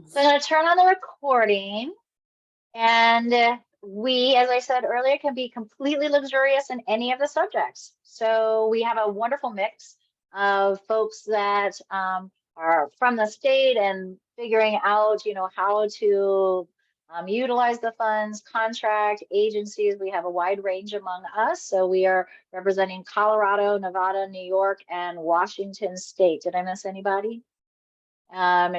So I'm going to turn on the recording, and we, as I said earlier, can be completely luxurious in any of the subjects. So we have a wonderful mix of folks that are from the state and figuring out, how to utilize the funds, contract agencies. We have a wide range among us. So we are representing Colorado, Nevada, New York, and Washington State. Did I miss anybody?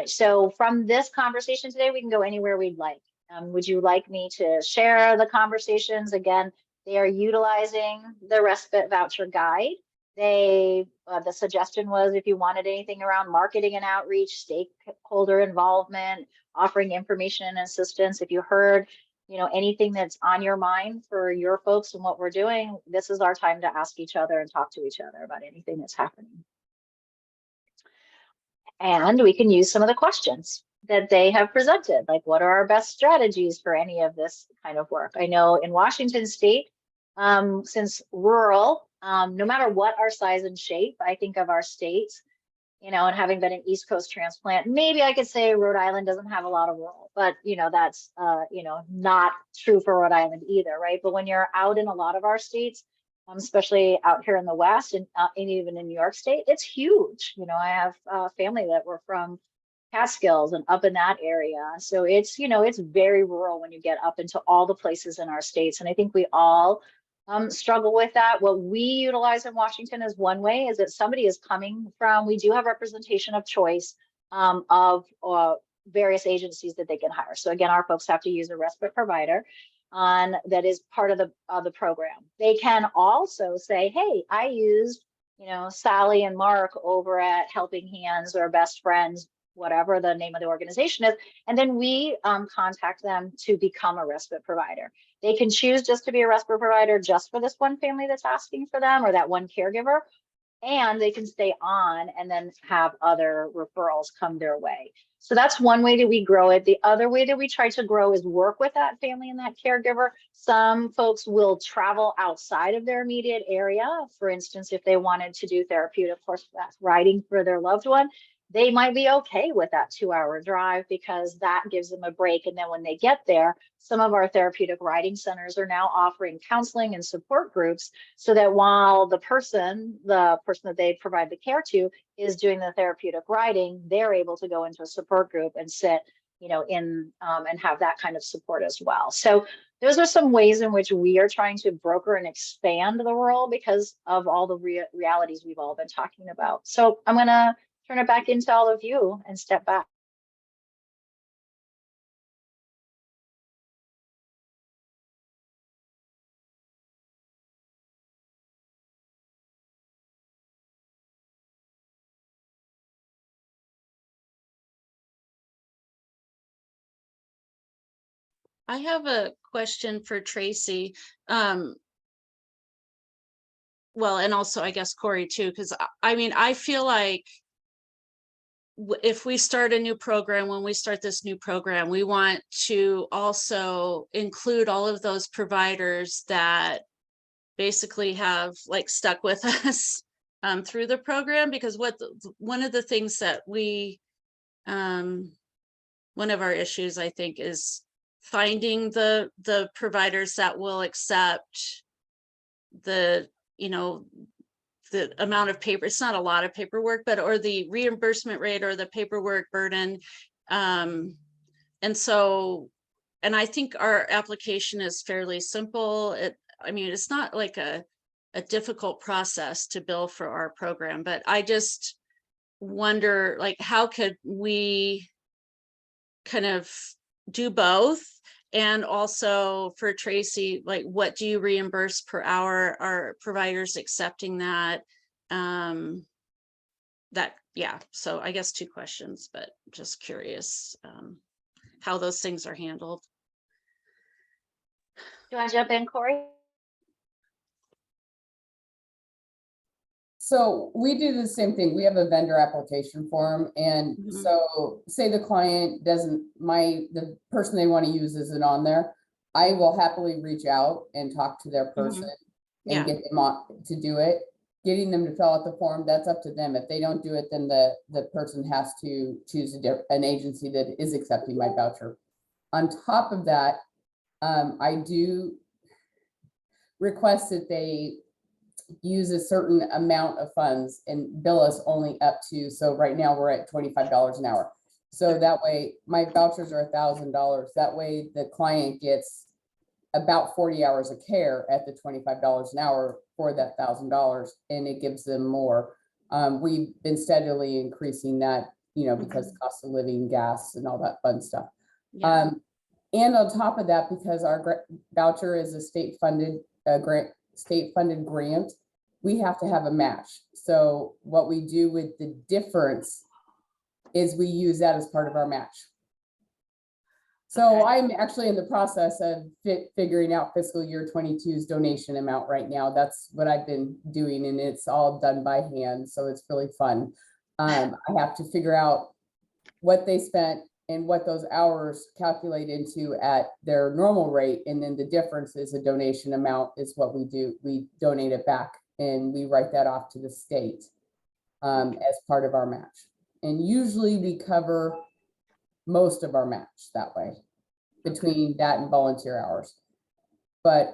So from this conversation today, we can go anywhere we'd like. Would you like me to share the conversations? Again, they are utilizing the respite voucher guide. The suggestion was if you wanted anything around marketing and outreach, stakeholder involvement, offering information and assistance, if you heard, anything that's on your mind for your folks and what we're doing, this is our time to ask each other and talk to each other about anything that's happening. And we can use some of the questions that they have presented, like what are our best strategies for any of this kind of work? I know in Washington State, since rural, no matter what our size and shape, I think of our states, and having been an East Coast transplant, maybe I could say Rhode Island doesn't have a lot of rural, but that's not true for Rhode Island either, right? But when you're out in a lot of our states, especially out here in the West and even in New York State, it's huge. I have family that were from Catskills and up in that area. So it's very rural when you get up into all the places in our states. And I think we all struggle with that. What we utilize in Washington is one way is that somebody is coming from, we do have representation of choice of various agencies that they can hire. So again, our folks have to use a respite provider that is part of the program. They can also say, hey, I used, Sally and Mark over at Helping Hands or Best Friends, whatever the name of the organization is. And then we contact them to become a respite provider. They can choose just to be a respite provider just for this one family that's asking for them or that one caregiver, and they can stay on and then have other referrals come their way. So that's one way that we grow it. The other way that we try to grow is work with that family and that caregiver. Some folks will travel outside of their immediate area. For instance, if they wanted to do therapeutic horseback riding for their loved one, they might be okay with that 2-hour drive because that gives them a break. And then when they get there, some of our therapeutic riding centers are now offering counseling and support groups so that while the person that they provide the care to is doing the therapeutic riding, they're able to go into a support group and sit, and have that kind of support as well. So those are some ways in which we are trying to broker and expand the role because of all the realities we've all been talking about. So I'm going to turn it back into all of you and step back. I have a question for Tracy. Well, and also I guess Corey too, because I feel like if we start a new program, when we start this new program, we want to also include all of those providers that basically have like stuck with us through the program, because one of the things that one of our issues, I think, is finding the providers that will accept the amount of paper. It's not a lot of paperwork, or the reimbursement rate or the paperwork burden. And I think our application is fairly simple. It's not like a difficult process to bill for our program, but I just wonder, like, how could we kind of do both? And also for Tracy, like, what do you reimburse per hour? Are providers accepting that? So I guess 2 questions, but just curious how those things are handled. Do you want to jump in, Corey? So we do the same thing. We have a vendor application form. And so say the client the person they want to use isn't on there. I will happily reach out and talk to their person and get them on to do it, getting them to fill out the form, that's up to them. If they don't do it, then the person has to choose an agency that is accepting my voucher. On top of that, I do request that they use a certain amount of funds and bill us only up to, so right now we're at $25 an hour. So that way my vouchers are $1,000. That way the client gets about 40 hours of care at the $25 an hour for that $1,000, and it gives them more. We've been steadily increasing that, because cost of living, gas, and all that fun stuff. Yeah. And on top of that, because our voucher is a state-funded grant, we have to have a match. So what we do with the difference is we use that as part of our match. So Okay. I'm actually in the process of figuring out fiscal year 22's donation amount right now. That's what I've been doing, and it's all done by hand, so it's really fun. I have to figure out what they spent and what those hours calculate into at their normal rate, and then the difference is a donation amount is what we do. We donate it back, and we write that off to the state as part of our match. And usually we cover most of our match that way, between that and volunteer hours. But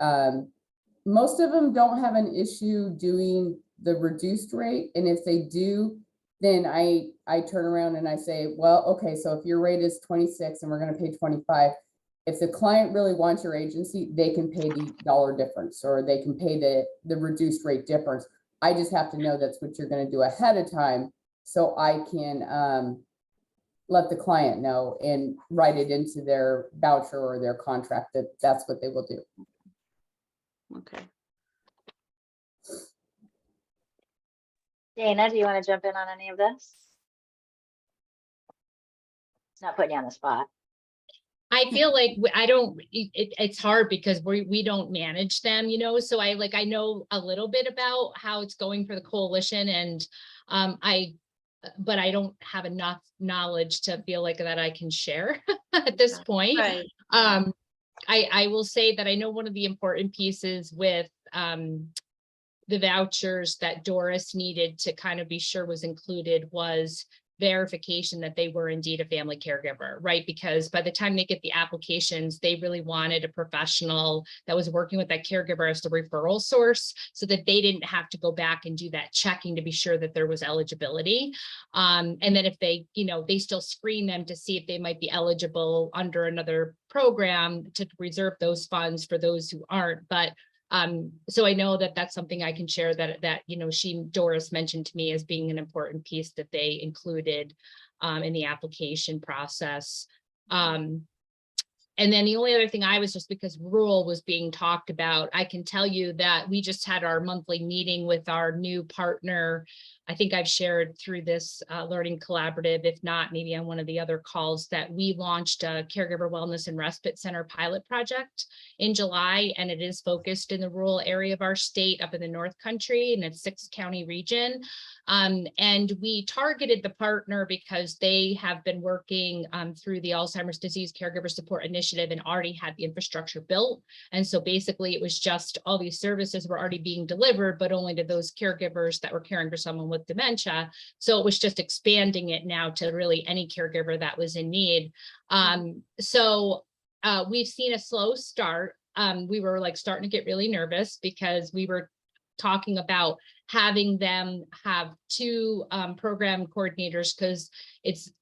most of them don't have an issue doing the reduced rate. And if they do, then I turn around and I say, well, okay, so if your rate is 26 and we're going to pay 25, if the client really wants your agency, they can pay the dollar difference, or they can pay the reduced rate difference. I just have to know that's what you're going to do ahead of time, so I can let the client know and write it into their voucher or their contract that that's what they will do. Okay. Dana, do you want to jump in on any of this? Not putting you on the spot. I feel like it's hard because we don't manage them, so I know a little bit about how it's going for the coalition, and but I don't have enough knowledge to feel like that I can share at this point. Right. I will say that I know one of the important pieces with the vouchers that Doris needed to kind of be sure was included was verification that they were indeed a family caregiver, right? Because by the time they get the applications, they really wanted a professional that was working with that caregiver as the referral source, so that they didn't have to go back and do that checking to be sure that there was eligibility. And then if they, they still screen them to see if they might be eligible under another program to reserve those funds for those who aren't. But so I know that that's something I can share that Doris mentioned to me as being an important piece that they included in the application process. And then the only other thing just because rural was being talked about, I can tell you that we just had our monthly meeting with our new partner. I think I've shared through this learning collaborative, if not maybe on one of the other calls, that we launched a caregiver wellness and respite center pilot project in July, and it is focused in the rural area of our state up in the North Country, and it's 6-county region. And we targeted the partner because they have been working through the Alzheimer's Disease Caregiver Support Initiative and already had the infrastructure built. And so basically it was just all these services were already being delivered, but only to those caregivers that were caring for someone with dementia. So it was just expanding it now to really any caregiver that was in need. So we've seen a slow start. We were starting to get really nervous because we were talking about having them have 2 program coordinators, because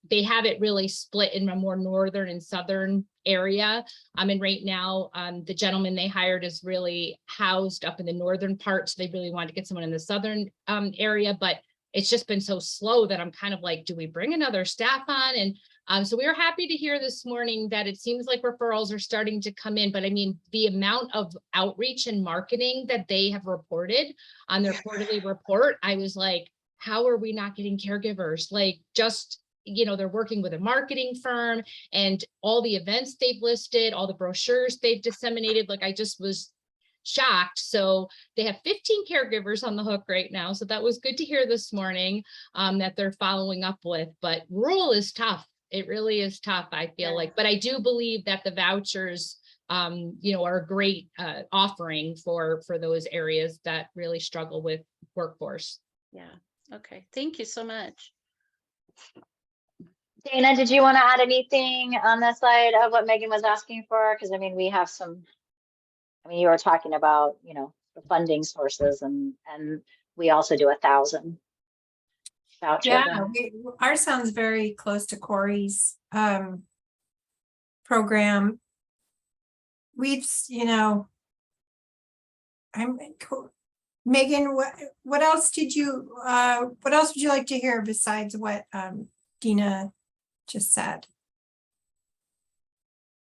they have it really split in a more northern and southern area. And right now, the gentleman they hired is really housed up in the northern part, so they really wanted to get someone in the southern area, but it's just been so slow that I'm kind of like, do we bring another staff on? And so we were happy to hear this morning that it seems like referrals are starting to come in, but I mean, the amount of outreach and marketing that they have reported on their quarterly report, I was like, how are we not getting caregivers? They're working with a marketing firm, and all the events they've listed, all the brochures they've disseminated, I just was shocked. So they have 15 caregivers on the hook right now. So that was good to hear this morning that they're following up with, but rural is tough. It really is tough, I feel like, but I do believe that the vouchers are a great offering for those areas that really struggle with workforce. Yeah. Okay. Thank you so much. Dana, did you want to add anything on the side of what Megan was asking for? Because I mean, we have some, I mean, you were talking about, the funding sources and we also do 1,000 voucher. Yeah, ours sounds very close to Corey's program. We've, Megan, what else would you like to hear besides what Dina just said?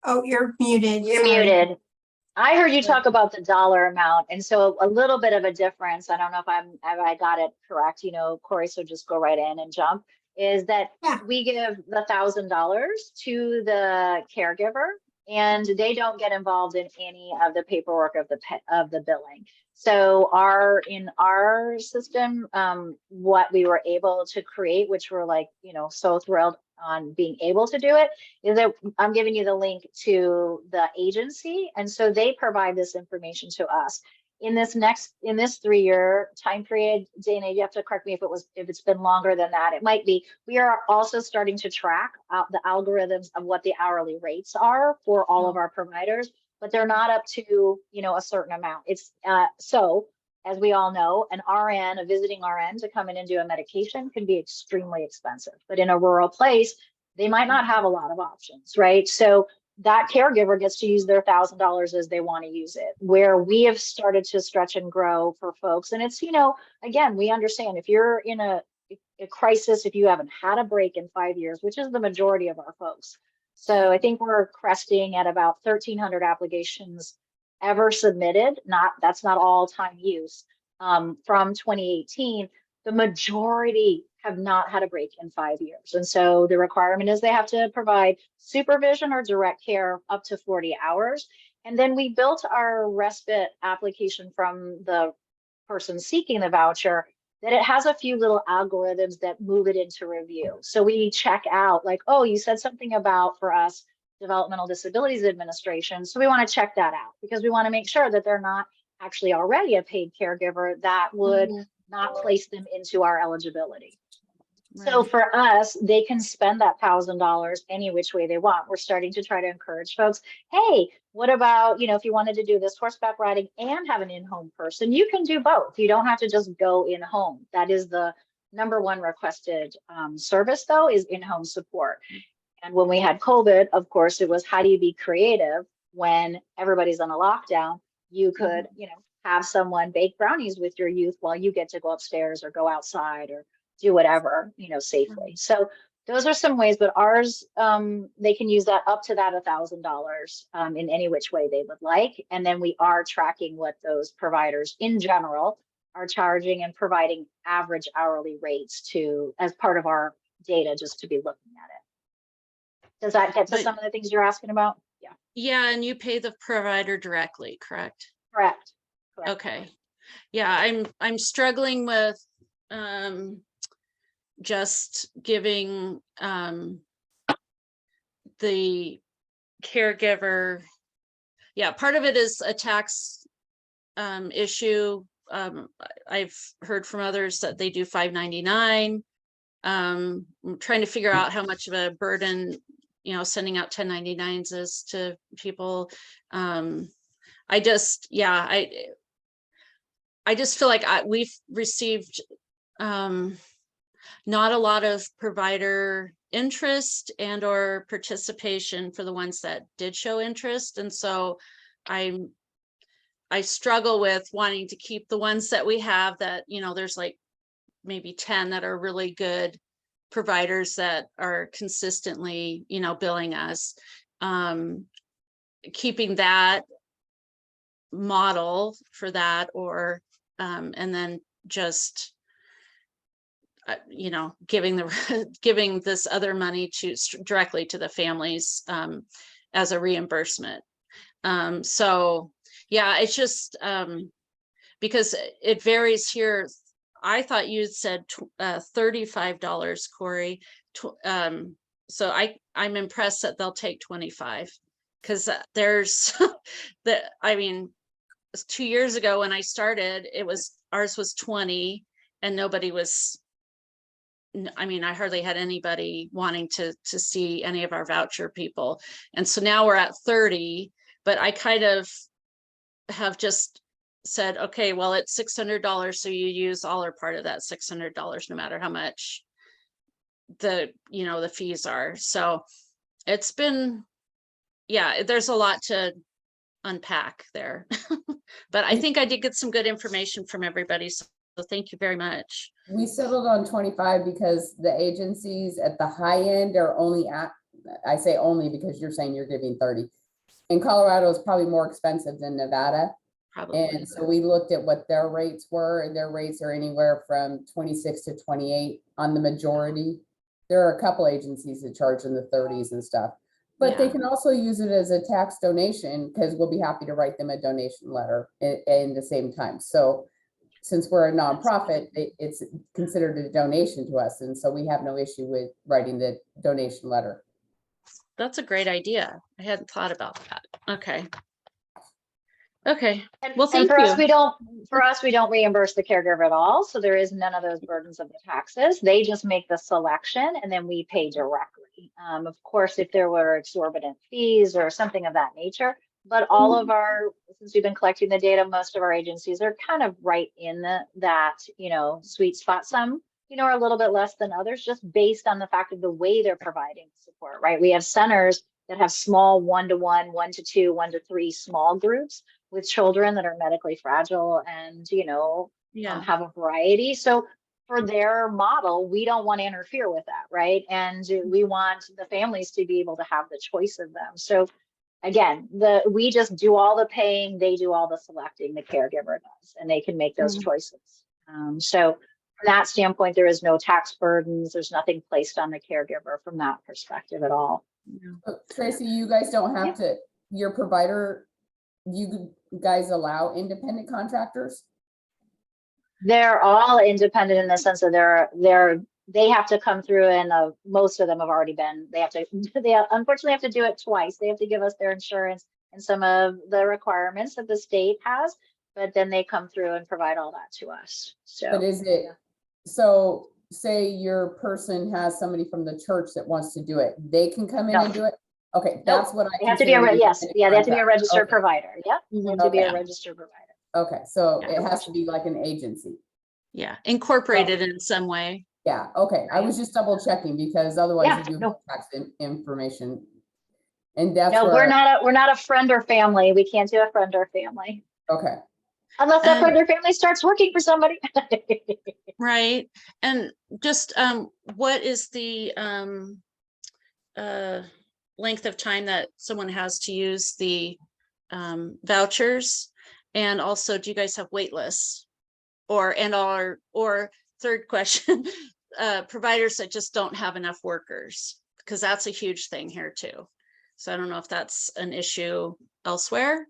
Oh, you're muted. You're sorry. muted. I heard you talk about the dollar amount, and so a little bit of a difference. I don't know if I got it correct. Corey, so just go right in and jump. Is that we give the $1,000 to the caregiver, and they don't get involved in any of the paperwork of the billing. So in our system, what we were able to create, which we're like, so thrilled on being able to do it, is that I'm giving you the link to the agency. And so they provide this information to us. In this 3-year time period, Dana, you have to correct me if it's been longer than that. It might be. We are also starting to track the algorithms of what the hourly rates are for all of our providers, but they're not up to, a certain amount. It's so as we all know, a visiting RN to come in and do a medication can be extremely expensive, but in a rural place, they might not have a lot of options, right? So that caregiver gets to use their $1,000 as they want to use it. Where we have started to stretch and grow for folks, and it's, again, we understand if you're in a crisis, if you haven't had a break in 5 years, which is the majority of our folks. So I think we're cresting at about 1,300 applications ever submitted. That's not all time use. From 2018, the majority have not had a break in 5 years. And so the requirement is they have to provide supervision or direct care up to 40 hours. And then we built our respite application from the person seeking the voucher that it has a few little algorithms that move it into review. So we check out like, oh, you said something about, for us, Developmental Disabilities Administration. So we want to check that out because we want to make sure that they're not actually already a paid caregiver that would not place them into our eligibility. Right. So for us, they can spend that $1,000 any which way they want. We're starting to try to encourage folks, hey, what about, if you wanted to do this horseback riding and have an in-home person, you can do both. You don't have to just go in-home. That is the #1 requested service, though, is in-home support. And when we had COVID, of course, it was how do you be creative when everybody's on a lockdown? You could, have someone bake brownies with your youth while you get to go upstairs or go outside or do whatever, safely. So those are some ways, but ours, they can use that up to that $1,000 in any which way they would like. And then we are tracking what those providers in general are charging and providing average hourly rates as part of our data, just to be looking at it. Does that get to some of the things you're asking about? Yeah. Yeah, and you pay the provider directly, correct? Correct. Okay. Yeah, I'm struggling with just giving the caregiver. Yeah, part of it is a tax issue. I've heard from others that they do $5.99. I'm trying to figure out how much of a burden sending out 1099s is to people. I just feel like we've received not a lot of provider interest and or participation for the ones that did show interest. And so I struggle with wanting to keep the ones that we have that, there's like maybe 10 that are really good providers that are consistently, billing us. Keeping that model for that, or and then just giving this other money directly to the families as a reimbursement. So yeah, it's just because it varies here. I thought you said $35, Corey. So I'm impressed that they'll take 25. Because there's I mean, 2 years ago when I started, ours was 20 and nobody was, I mean, I hardly had anybody wanting to see any of our voucher people. And so now we're at 30, but I kind of have just said, okay, well, it's $600. So you use all or part of that $600, no matter how much the fees are. So it's been, yeah, there's a lot to unpack there. But I think I did get some good information from everybody. So thank you very much. We settled on 25 because the agencies at the high end are only at, I say only because you're saying you're giving 30. In Colorado is probably more expensive than Nevada. Probably. And so we looked at what their rates were, and their rates are anywhere from 26 to 28 on the majority. There are a couple agencies that charge in the 30s and stuff, but they Yeah. can also use it as a tax donation because we'll be happy to write them a donation letter in the same time. So since we're a nonprofit, it's considered a donation to us. And so we have no issue with writing the donation letter. That's a great idea. I hadn't thought about that. Okay. Okay. And, Well, and thank for you. us, we don't reimburse the caregiver at all. So there is none of those burdens of the taxes. They just make the selection and then we pay directly. Of course, if there were exorbitant fees or something of that nature, but all of our, since we've been collecting the data, most of our agencies are kind of right in that, sweet spot. Some, are a little bit less than others, just based on the fact of the way they're providing support, right? We have centers that have small 1-to-1, 1-to-2, 1-to-3 small groups with children that are medically fragile and, Yeah. have a variety. So for their model, we don't want to interfere with that, right? And we want the families to be able to have the choice of them. So again, we just do all the paying, they do all the selecting, the caregiver does, and they can make those choices. So from that standpoint, there is no tax burdens. There's nothing placed on the caregiver from that perspective at all. Tracy, you guys don't have to, your provider, you guys allow independent contractors? They're all independent in the sense that they have to come through, and most of them have already been. They unfortunately have to do it twice. They have to give us their insurance and some of the requirements that the state has, but then they come through and provide all that to us. So, But is it, so say your person has somebody from the church that wants to do it, they can come in and do it? Okay, that's what I they have to be consider they have to be a registered Okay. provider. Yep, they have to be Okay. a registered provider. Okay, so Yeah. it has to be like an agency. Yeah. Incorporated in some way. Yeah, okay. I was just double checking because otherwise Yeah, you do no. tax information. And that's No, where, we're not a friend or family. We can't do a friend or family okay. unless that friend or family starts working for somebody. Right. And just what is the length of time that someone has to use the vouchers? And also, do you guys have wait lists? Or third question, providers that just don't have enough workers, because that's a huge thing here too. So I don't know if that's an issue elsewhere.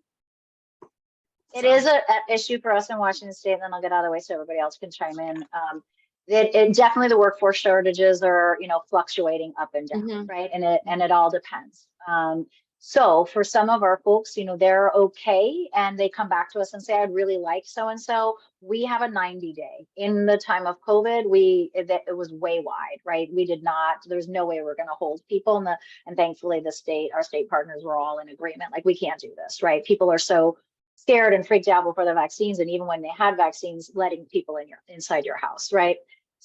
It is an issue for us in Washington State, and then I'll get out of the way so everybody else can chime in. It definitely, the workforce shortages are, fluctuating up and down, right? And it all depends. So for some of our folks, they're okay, and they come back to us and say, I'd really like so-and-so. We have a 90-day. In the time of COVID, it was way wide, right? There's no way we're going to hold people. And thankfully our state partners were all in agreement. Like, we can't do this, right? People are so scared and freaked out before the vaccines. And even when they had vaccines, letting people inside your house, right?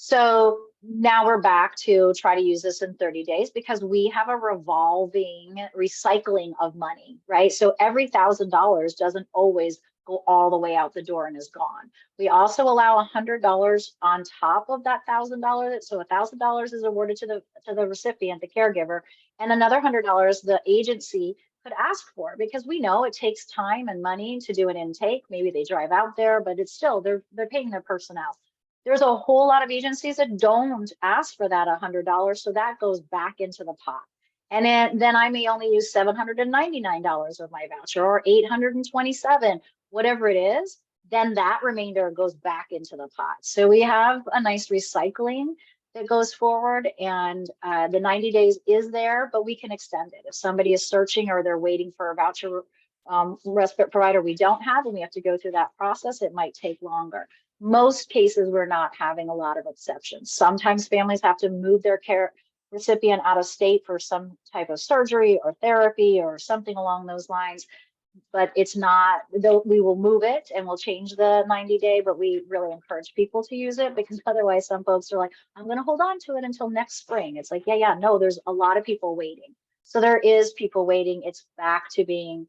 So now we're back to try to use this in 30 days because we have a revolving recycling of money, right? So every $1,000 doesn't always go all the way out the door and is gone. We also allow $100 on top of that $1,000. So $1,000 is awarded to the recipient, the caregiver, and another $100 the agency could ask for, because we know it takes time and money to do an intake. Maybe they drive out there, but it's still, they're paying their personnel. There's a whole lot of agencies that don't ask for that $100, so that goes back into the pot. And then I may only use $799 of my voucher, or $827, whatever it is. Then that remainder goes back into the pot. So we have a nice recycling that goes forward, and the 90 days is there, but we can extend it. If somebody is searching or they're waiting for a voucher respite provider we don't have, and we have to go through that process, it might take longer. Most cases, we're not having a lot of exceptions. Sometimes families have to move their care recipient out of state for some type of surgery or therapy or something along those lines. But it's not, though we will move it and we'll change the 90-day, but we really encourage people to use it, because otherwise some folks are like, I'm going to hold on to it until next spring. It's like, yeah, no, there's a lot of people waiting. So there is people waiting. It's back to being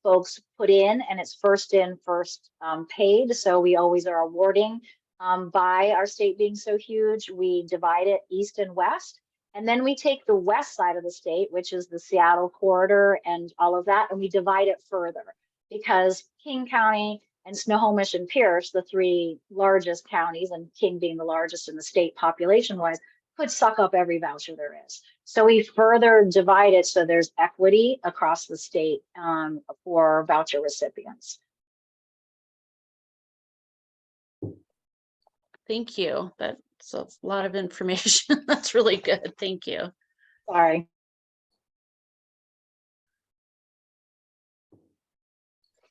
folks put in, and it's first in, first paid. So we always are awarding by our state being so huge. We divide it east and west. And then we take the west side of the state, which is the Seattle corridor and all of that, and we divide it further, because King County and Snohomish and Pierce, the three largest counties, and King being the largest in the state population-wise, could suck up every voucher there is. So we further divide it so there's equity across the state for voucher recipients. Thank you. That's a lot of information. That's really good. Thank you. Sorry.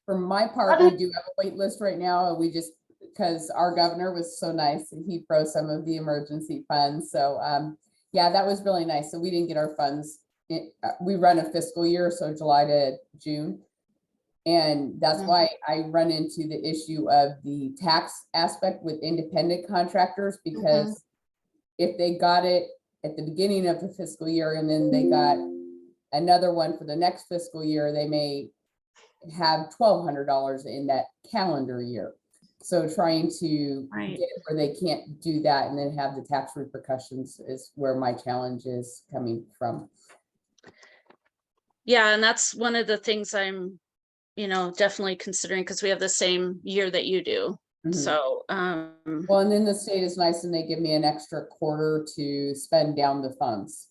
For my part, we do have a wait list right now. We just, because our governor was so nice and he froze some of the emergency funds. So yeah, that was really nice. So we didn't get our funds. We run a fiscal year, so July to June. And that's why I run into the issue of the tax aspect with independent contractors, because if they got it at the beginning of the fiscal year and then they got another one for the next fiscal year, they may have $1,200 in that calendar year. So trying to get it where they can't do that and then have the tax repercussions is where my challenge is coming from. Yeah, and that's one of the things I'm, definitely considering, because we have the same year that you do. So well, and then the state is nice and they give me an extra quarter to spend down the funds.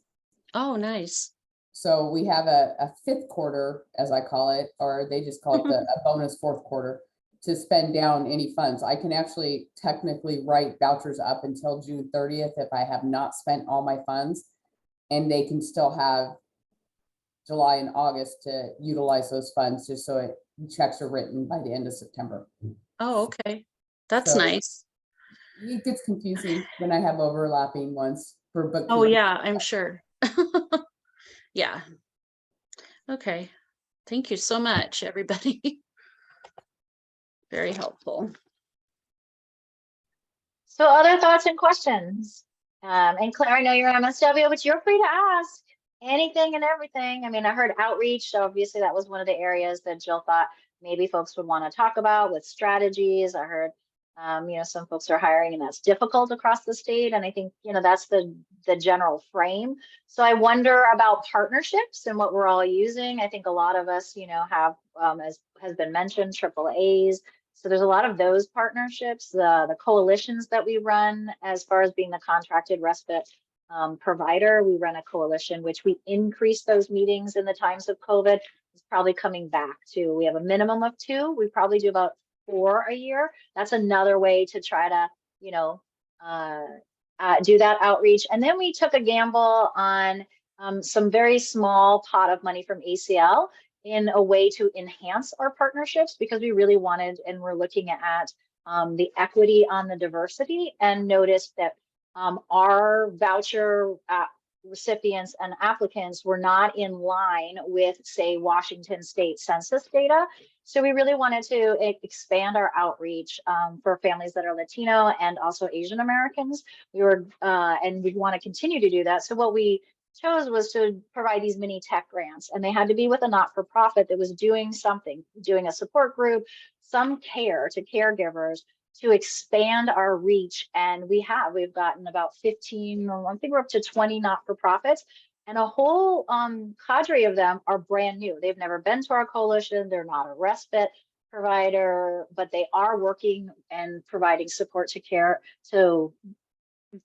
Oh, nice. So we have a fifth quarter, as I call it, or they just call it a bonus fourth quarter, to spend down any funds. I can actually technically write vouchers up until June 30th if I have not spent all my funds, and they can still have July and August to utilize those funds, just so checks are written by the end of September. Oh, okay. That's So nice. it gets confusing when I have overlapping ones for bookkeeping. Oh yeah, I'm sure. Yeah. Okay. Thank you so much, everybody. Very helpful. So other thoughts and questions? And Claire, I know you're MSW, but you're free to ask anything and everything. I mean, I heard outreach. So obviously that was one of the areas that Jill thought maybe folks would want to talk about with strategies. I heard, some folks are hiring and that's difficult across the state. And I think, that's the general frame. So I wonder about partnerships and what we're all using. I think a lot of us, have, as has been mentioned, AAAs. So there's a lot of those partnerships, the coalitions that we run as far as being the contracted respite provider. We run a coalition, which we increased those meetings in the times of COVID. It's probably coming back to, we have a minimum of 2. We probably do about 4 a year. That's another way to try to, do that outreach. And then we took a gamble on some very small pot of money from ACL in a way to enhance our partnerships, because we really wanted, and we're looking at the equity on the diversity, and noticed that our voucher recipients and applicants were not in line with, say, Washington State Census data. So we really wanted to expand our outreach for families that are Latino and also Asian Americans. And we want to continue to do that. So what we chose was to provide these mini tech grants, and they had to be with a not-for-profit that was doing something, doing a support group, some care to caregivers, to expand our reach. And we've gotten about 15, I think we're up to 20 not-for-profits, and a whole cadre of them are brand new. They've never been to our coalition. They're not a respite provider, but they are working and providing support to care to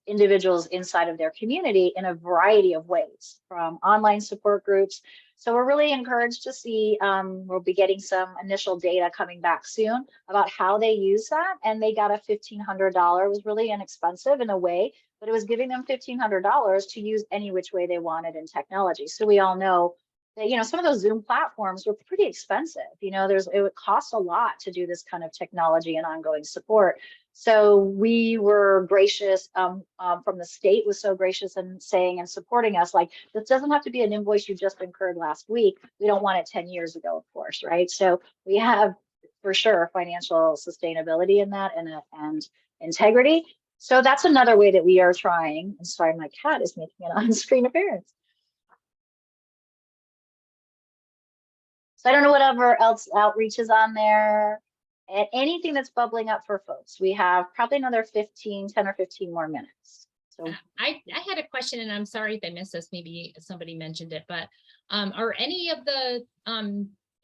individuals inside of their community in a variety of ways, from online support groups. So we're really encouraged to see, we'll be getting some initial data coming back soon about how they use that. And they got a $1,500, it was really inexpensive in a way, but it was giving them $1,500 to use any which way they wanted in technology. So we all know that, you know, some of those Zoom platforms were pretty expensive. You know, it would cost a lot to do this kind of technology and ongoing support. So we were gracious, from the state was so gracious and saying and supporting us, like, this doesn't have to be an invoice you just incurred last week. We don't want it 10 years ago, of course, right? So we have for sure financial sustainability in that and integrity. So that's another way that we are trying. I'm sorry, my cat is making an on-screen appearance. So I don't know whatever else outreach is on there. And anything that's bubbling up for folks. We have probably another 10 or 15 more minutes. So I had a question, and I'm sorry if I missed this, maybe somebody mentioned it, but are any of the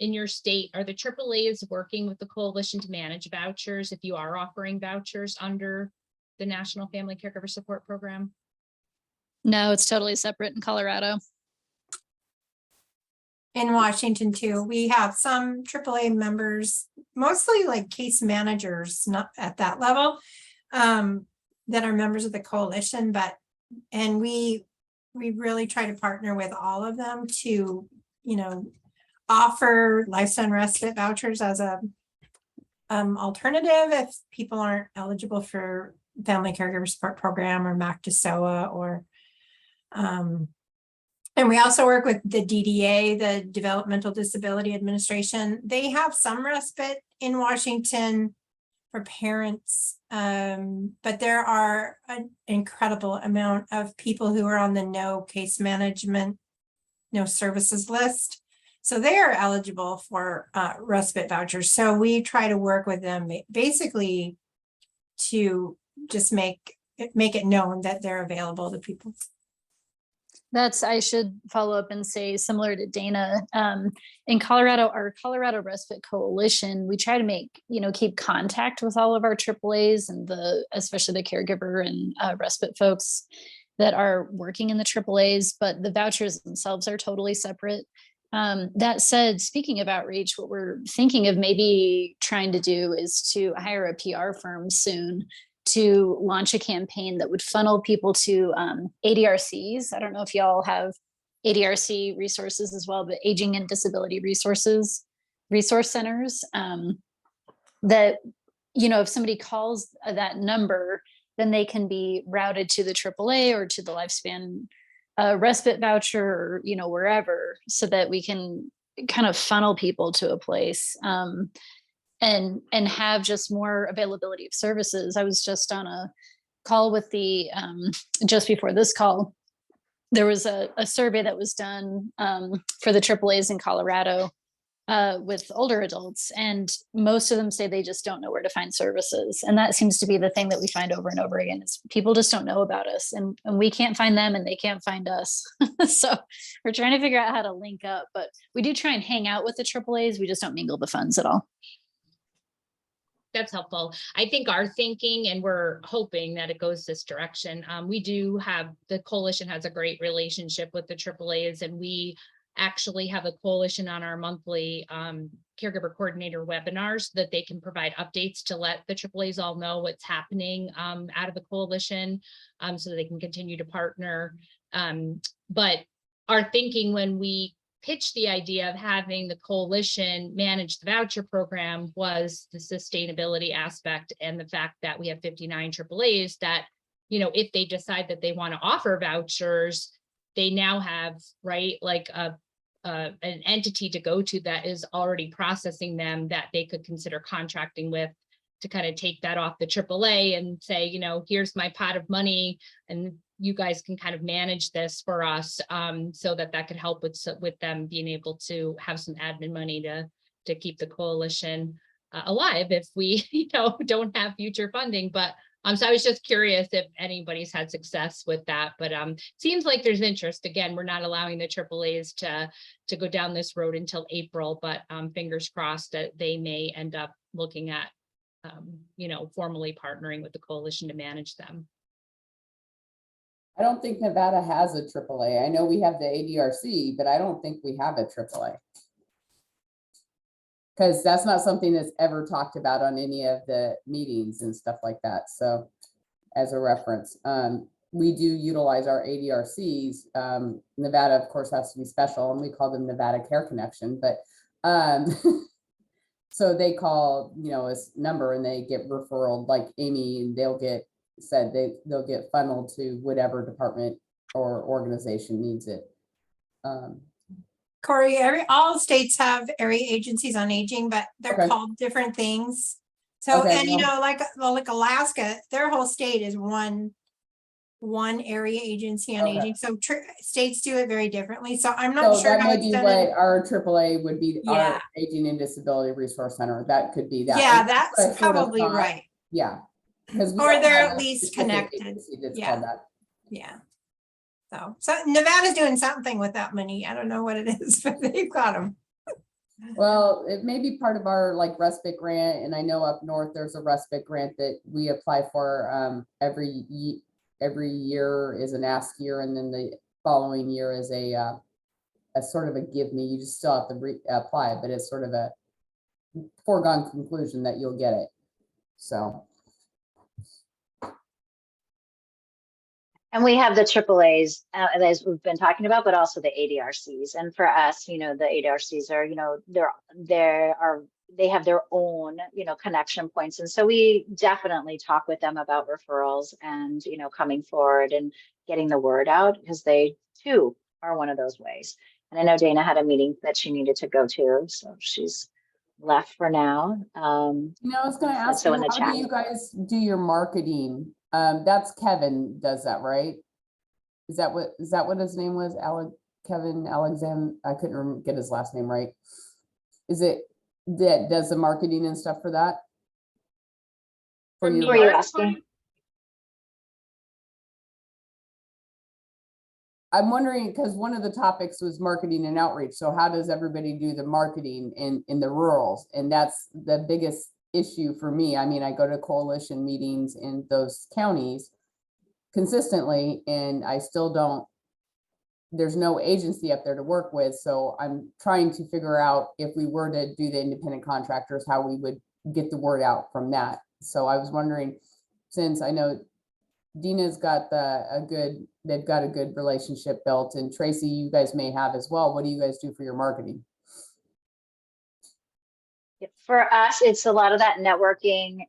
in your state, are the AAAs working with the coalition to manage vouchers if you are offering vouchers under the National Family Caregiver Support Program? No, it's totally separate in Colorado. In Washington too, we have some AAA members, mostly like case managers, not at that level, that are members of the coalition, and we really try to partner with all of them to, you know, offer lifestyle respite vouchers as a alternative if people aren't eligible for Family Caregiver Support Program or MAC-DSOA or and we also work with the DDA, the Developmental Disability Administration. They have some respite in Washington for parents, but there are an incredible amount of people who are on the no case management, no services list. So they are eligible for respite vouchers. So we try to work with them basically to just make it known that they're available to people. I should follow up and say, similar to Dana, in Colorado, our Colorado Respite Coalition, we try to keep contact with all of our AAAs and especially the caregiver and respite folks that are working in the AAAs, but the vouchers themselves are totally separate. That said, speaking of outreach, what we're thinking of maybe trying to do is to hire a PR firm soon to launch a campaign that would funnel people to ADRCs. I don't know if y'all have ADRC resources as well, but Aging and Disability Resource Centers that, you know, if somebody calls that number, then they can be routed to the AAA or to the Lifespan respite voucher, or, you know, wherever, so that we can kind of funnel people to a place. And have just more availability of services. I was just on a call with just before this call, there was a survey that was done for the AAAs in Colorado with older adults, and most of them say they just don't know where to find services. And that seems to be the thing that we find over and over again, is people just don't know about us, and we can't find them and they can't find us. So we're trying to figure out how to link up, but we do try and hang out with the AAAs. We just don't mingle the funds at all. That's helpful. I think our thinking, and we're hoping that it goes this direction. We do have, the coalition has a great relationship with the AAAs, and we actually have a coalition on our monthly caregiver coordinator webinars that they can provide updates to let the AAAs all know what's happening out of the coalition, so that they can continue to partner. But our thinking when we pitched the idea of having the coalition manage the voucher program was the sustainability aspect, and the fact that we have 59 AAAs that, you know, if they decide that they want to offer vouchers, they now have, right, like an entity to go to that is already processing them, that they could consider contracting with, to kind of take that off the AAA and say, you know, here's my pot of money, and you guys can kind of manage this for us, so that could help with them being able to have some admin money to keep the coalition alive if we, you know, don't have future funding. But so I was just curious if anybody's had success with that. But seems like there's interest. Again, we're not allowing the AAAs to go down this road until April, but fingers crossed that they may end up looking at you know, formally partnering with the coalition to manage them. I don't think Nevada has a AAA. I know we have the ADRC, but I don't think we have a AAA. Because that's not something that's ever talked about on any of the meetings and stuff like that. So as a reference, we do utilize our ADRCs. Nevada, of course, has to be special, and we call them Nevada Care Connection. But so they call, you know, a number and they get referred, like Amy, and they'll get said they'll get funneled to whatever department or organization needs it. Corey, all states have area agencies on aging, but they're Okay. called different things. So, Okay, and you well- know, like Alaska, their whole state is one area agency on Okay. aging. So states do it very differently. So I'm not So sure that how may it's be done. what our AAA would be, Yeah. our Aging and Disability Resource Center. That could be that. Yeah, And that's what I sort of probably thought. right. Yeah. Because Or they're at least connected. That's Yeah. called that. Yeah. So Nevada's doing something with that money. I don't know what it is, but they've got them. Well, it may be part of our like respite grant, and I know up north there's a respite grant that we apply for every year is an ask year, and then the following year is a sort of a give me. You just still have to apply, but it's sort of a foregone conclusion that you'll get it. So. And we have the AAAs, as we've been talking about, but also the ADRCs. And for us, you know, the ADRCs are, you know, they have their own, you know, connection points. And so we definitely talk with them about referrals and, you know, coming forward and getting the word out, because they too are one of those ways. And I know Dana had a meeting that she needed to go to, so she's left for now. You know, I was going to ask So you, in the how chat. do you guys do your marketing? That's Kevin does that, right? Is that what his name was? Kevin Alexander. I couldn't get his last name right. Is it that does the marketing and stuff for that? For From your Who are you your asking? point, I'm wondering, because one of the topics was marketing and outreach. So how does everybody do the marketing in the rurals? And that's the biggest issue for me. I mean, I go to coalition meetings in those counties consistently, and I still don't, there's no agency up there to work with. So I'm trying to figure out, if we were to do the independent contractors, how we would get the word out from that. So I was wondering, since I know Dina's got they've got a good relationship built, and Tracy, you guys may have as well. What do you guys do for your marketing? For us, it's a lot of that networking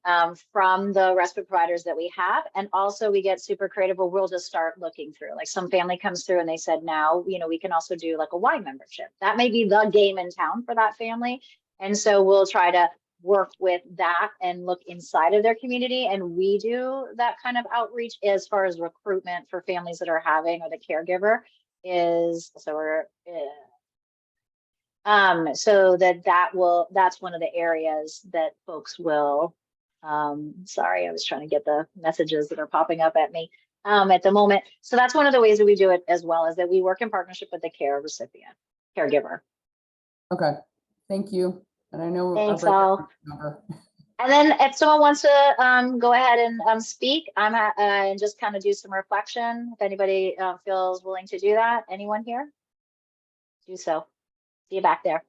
from the respite providers that we have. And also we get super creative where we'll just start looking through, like some family comes through and they said, now, you know, we can also do like a wine membership. That may be the game in town for that family. And so we'll try to work with that and look inside of their community. And we do that kind of outreach as far as recruitment for families that are having, or the caregiver is, so we're, so that's one of the areas that folks will, sorry, I was trying to get the messages that are popping up at me at the moment. So that's one of the ways that we do it, as well as that we work in partnership with the caregiver. Okay, thank you. And I know. Thanks, Al. And then if someone wants to go ahead and speak, I'm and just kind of do some reflection. If anybody feels willing to do that, anyone here? Do so. See you back there.